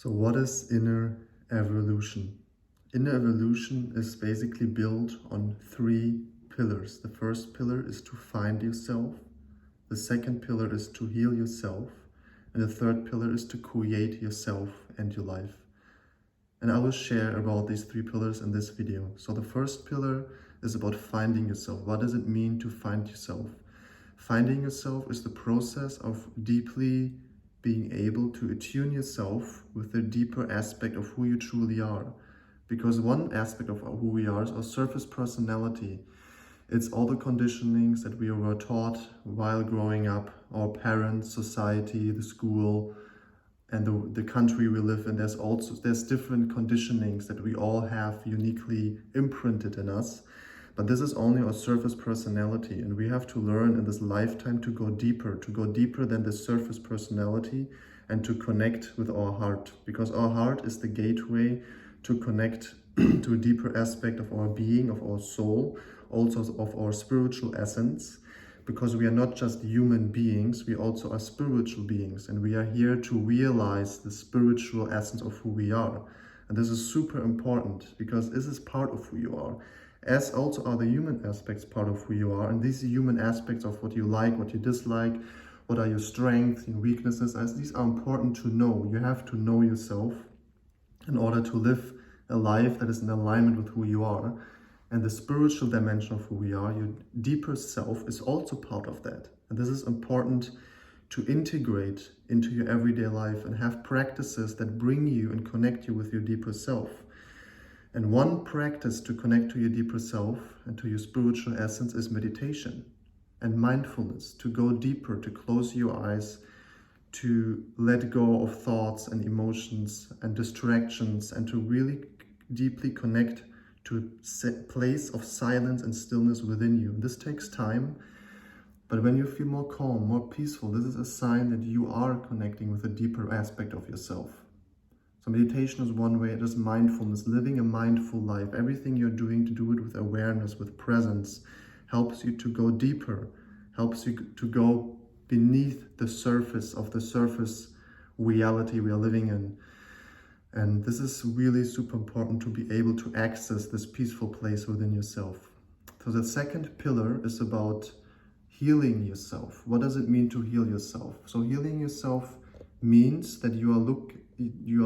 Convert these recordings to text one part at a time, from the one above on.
So what is inner evolution? Inner evolution is basically built on three pillars. The first pillar is to find yourself. The second pillar is to heal yourself. And the third pillar is to create yourself and your life. And I will share about these three pillars in this video. So the first pillar is about finding yourself. What does it mean to find yourself? Finding yourself is the process of deeply being able to attune yourself with the deeper aspect of who you truly are. Because one aspect of who we are is our surface personality. It's all the conditionings that we were taught while growing up, our parents, society, the school, and the country we live in. There's different conditionings that we all have uniquely imprinted in us. But this is only our surface personality, and we have to learn in this lifetime to go deeper than the surface personality, and to connect with our heart, because our heart is the gateway to connect to a deeper aspect of our being, of our soul, also of our spiritual essence, because we are not just human beings, we also are spiritual beings, and we are here to realize the spiritual essence of who we are. And this is super important, because this is part of who you are, as also are the human aspects part of who you are. And these human aspects of what you like, what you dislike, what are your strengths and weaknesses, as these are important to know. You have to know yourself in order to live a life that is in alignment with who you are. And the spiritual dimension of who we are, your deeper self, is also part of that. And this is important to integrate into your everyday life and have practices that bring you and connect you with your deeper self. And one practice to connect to your deeper self and to your spiritual essence is meditation and mindfulness, to go deeper, to close your eyes, to let go of thoughts and emotions and distractions, and to really deeply connect to a place of silence and stillness within you. This takes time, but when you feel more calm, more peaceful, this is a sign that you are connecting with a deeper aspect of yourself. So meditation is one way. It is mindfulness, living a mindful life. Everything you're doing, to do it with awareness, with presence, helps you to go deeper, helps you to go beneath the surface of the surface reality we are living in. And this is really super important, to be able to access this peaceful place within yourself. So the second pillar is about healing yourself. What does it mean to heal yourself? So healing yourself means that you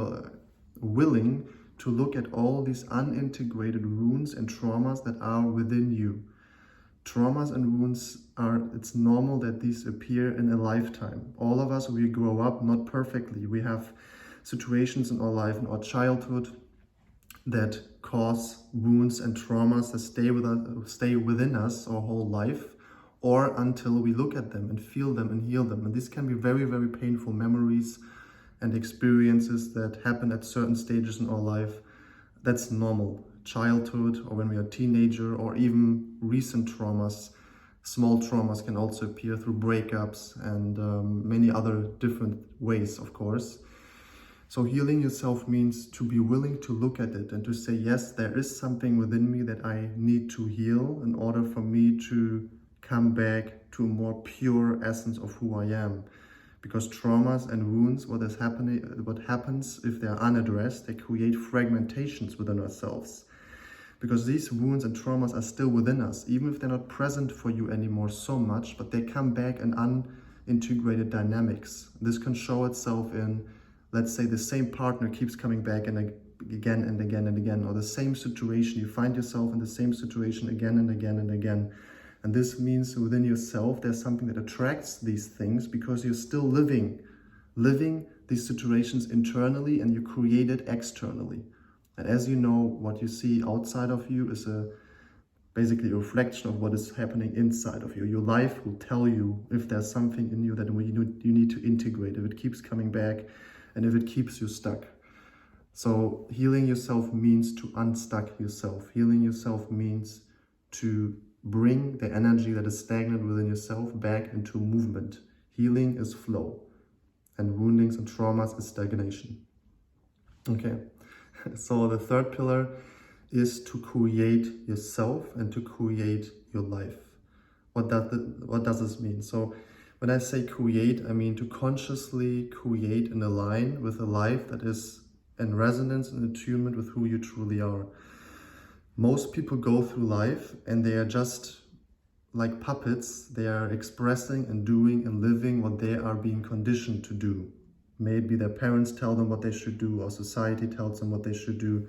are willing to look at all these unintegrated wounds and traumas that are within you. Traumas and wounds it's normal that these appear in a lifetime. All of us, we grow up not perfectly. We have situations in our life, in our childhood, that cause wounds and traumas that stay within us our whole life, or until we look at them and feel them and heal them. And these can be very, very painful memories and experiences that happen at certain stages in our life. That's normal. Childhood, or when we are a teenager, or even recent traumas. Small traumas can also appear through breakups and many other different ways, of course. So healing yourself means to be willing to look at it and to say, yes, there is something within me that I need to heal in order for me to come back to a more pure essence of who I am. Because traumas and wounds, what happens if they are unaddressed, they create fragmentations within ourselves. Because these wounds and traumas are still within us, even if they're not present for you anymore so much, but they come back in unintegrated dynamics. This can show itself in, let's say, the same partner keeps coming back and again and again and again, or the same situation. You find yourself in the same situation again and again and again. And this means within yourself, there's something that attracts these things, because you're still living these situations internally, and you create it externally. And as you know, what you see outside of you is basically a reflection of what is happening inside of you. Your life will tell you if there's something in you that you need to integrate, if it keeps coming back, and if it keeps you stuck. So healing yourself means to unstuck yourself. Healing yourself means to bring the energy that is stagnant within yourself back into movement. Healing is flow, and woundings and traumas is stagnation. Okay, so the third pillar is to create yourself and to create your life. What does this mean? So when I say create, I mean to consciously create and align with a life that is in resonance and attunement with who you truly are. Most people go through life and they are just like puppets. They are expressing and doing and living what they are being conditioned to do. Maybe their parents tell them what they should do, or society tells them what they should do.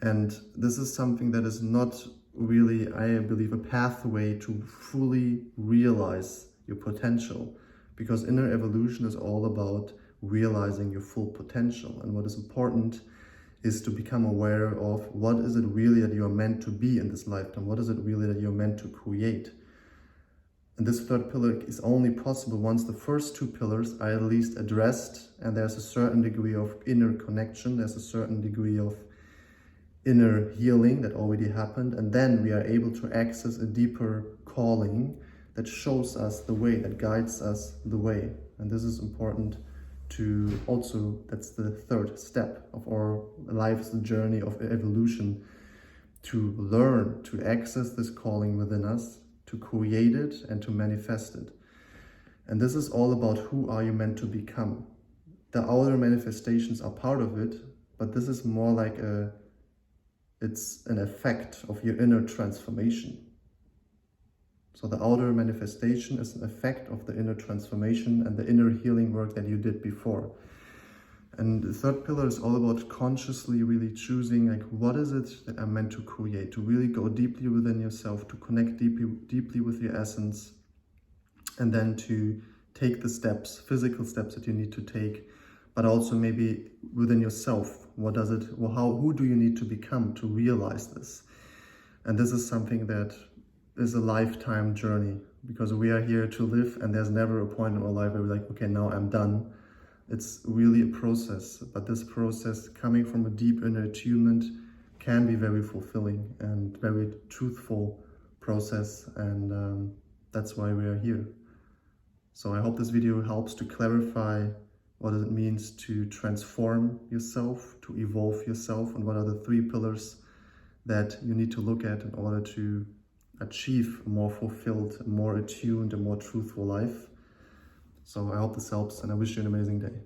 And this is something that is not really, I believe, a pathway to fully realize your potential, because inner evolution is all about realizing your full potential. And what is important is to become aware of what is it really that you are meant to be in this lifetime, what is it really that you're meant to create. And this third pillar is only possible once the first two pillars are at least addressed, and there's a certain degree of inner connection, there's a certain degree of inner healing that already happened, and then we are able to access a deeper calling that shows us the way, that guides us the way. And this is important to also, that's the third step of our life's journey of evolution, to learn to access this calling within us, to create it and to manifest it. And this is all about who are you meant to become. The outer manifestations are part of it, but this is more like it's an effect of your inner transformation. So the outer manifestation is an effect of the inner transformation and the inner healing work that you did before. And the third pillar is all about consciously really choosing, like, what is it that I'm meant to create, to really go deeply within yourself, to connect deeply with your essence, and then to take the steps, physical steps that you need to take, but also maybe within yourself. What does it, who do you need to become to realize this? And this is something that is a lifetime journey, because we are here to live, and there's never a point in our life where we're like, okay, now I'm done. It's really a process, but this process, coming from a deep inner attunement, can be very fulfilling and very truthful process, and that's why we are here. So I hope this video helps to clarify what it means to transform yourself, to evolve yourself, and what are the three pillars that you need to look at in order to achieve a more fulfilled, a more attuned, a more truthful life. So I hope this helps, and I wish you an amazing day.